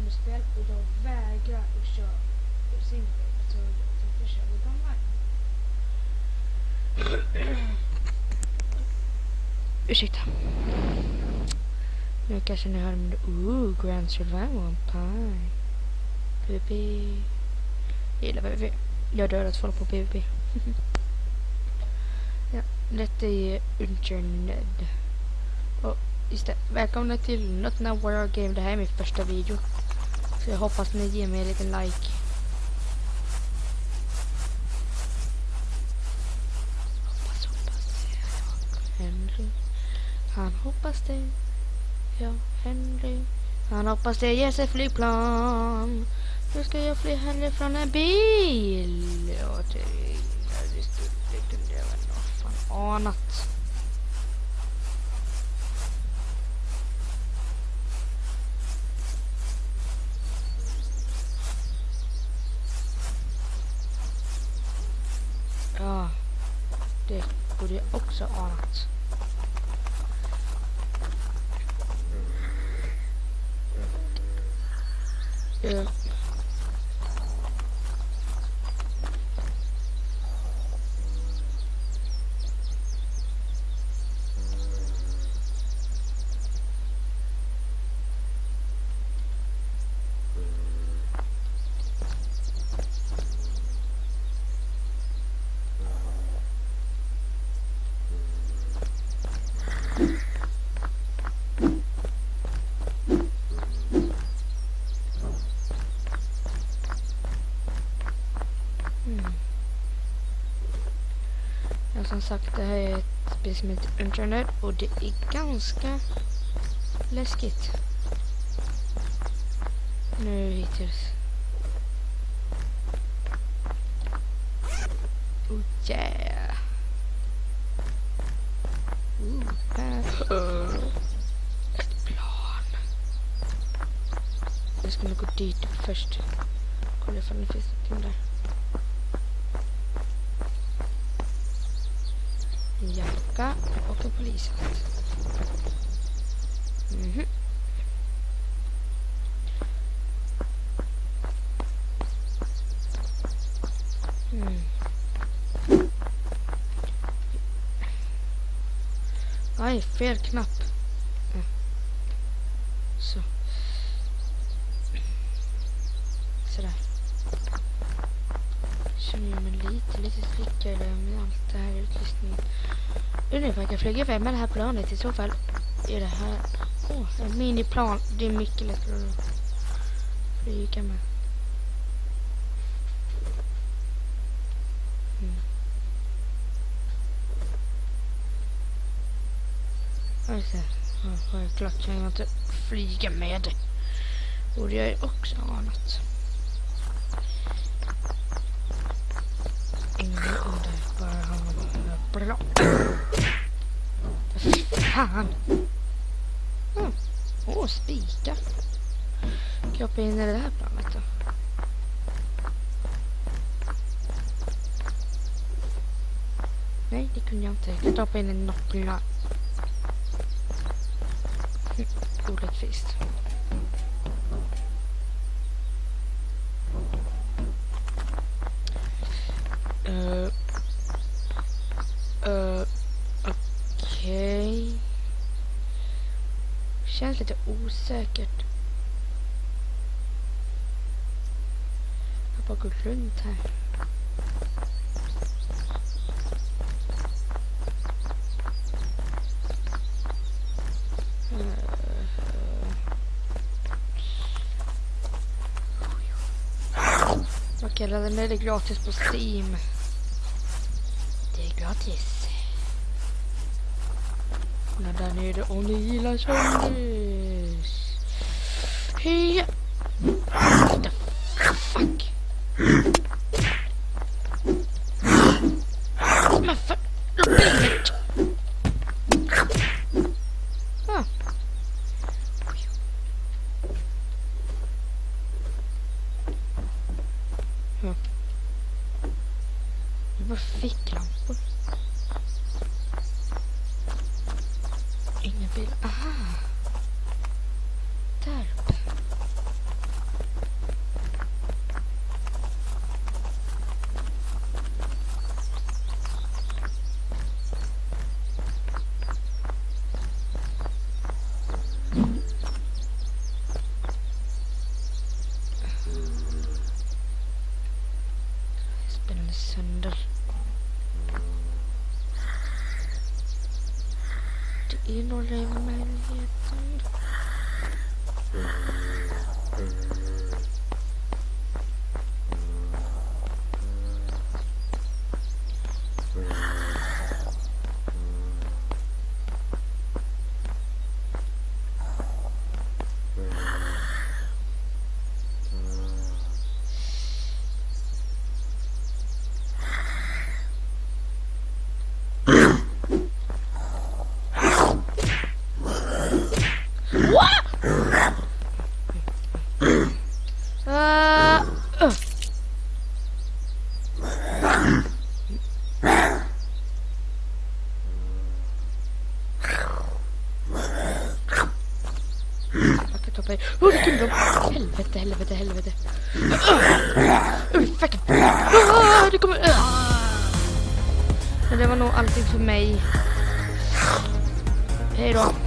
zombiespel och jag vägrar att köra single player, så jag tänkte köra lite online. Ursäkta. Nu kanske ni hör med Grand Survival Pie. PvP. Jag gillar PvP. Jag har dödat folk på PvP. Ja, detta är Internet. Och just det, välkomna till Not Now Warrior Game. Det här är min första video. Så jag hoppas ni ger mig en liten like. Hoppas Henry. Han hoppas det. Ja, Henry. Han hoppas det ger sig flygplan. Nu ska jag fly Henry från en bil. Ja, det skulle kunde jag väl ha fan anat. Ja, det borde jag också anat. Ja, som sagt, det här är ett spel som heter Internet och det är ganska läskigt. Nu hittills. Oh yeah. Ett plan. Jag ska nog gå dit först. Kolla ifall det finns någonting där. En jacka och en polishatt. Aj, fel knapp. Så. Sådär. Känner jag mig lite tryggare med allt det här utrustningen. Undrar om jag kan flyga iväg med det här planet. I så fall är det här en miniplan. Det är mycket lättare att flyga med. Självklart kan jag inte flyga med det. Och det är också annat. Ingen under bara bra. Fan. Spika. Kan jag hoppa in i det här planet då? Nej, det kunde jag inte. Jag kan hoppa in i något plan. Orättvist. Okej. Känns lite osäkert. Jag bara går runt här. Okej, den är gratis på Steam. Det är gratis. Där nere om ni gillar zombies. Hej! What the fuck? Men för... Look Det var ficklampor. Inga bilar. Aha. Där uppe. inre möjligheten. Helvete. Fuck. Det kommer. Men det var nog allting för mig. Hej då.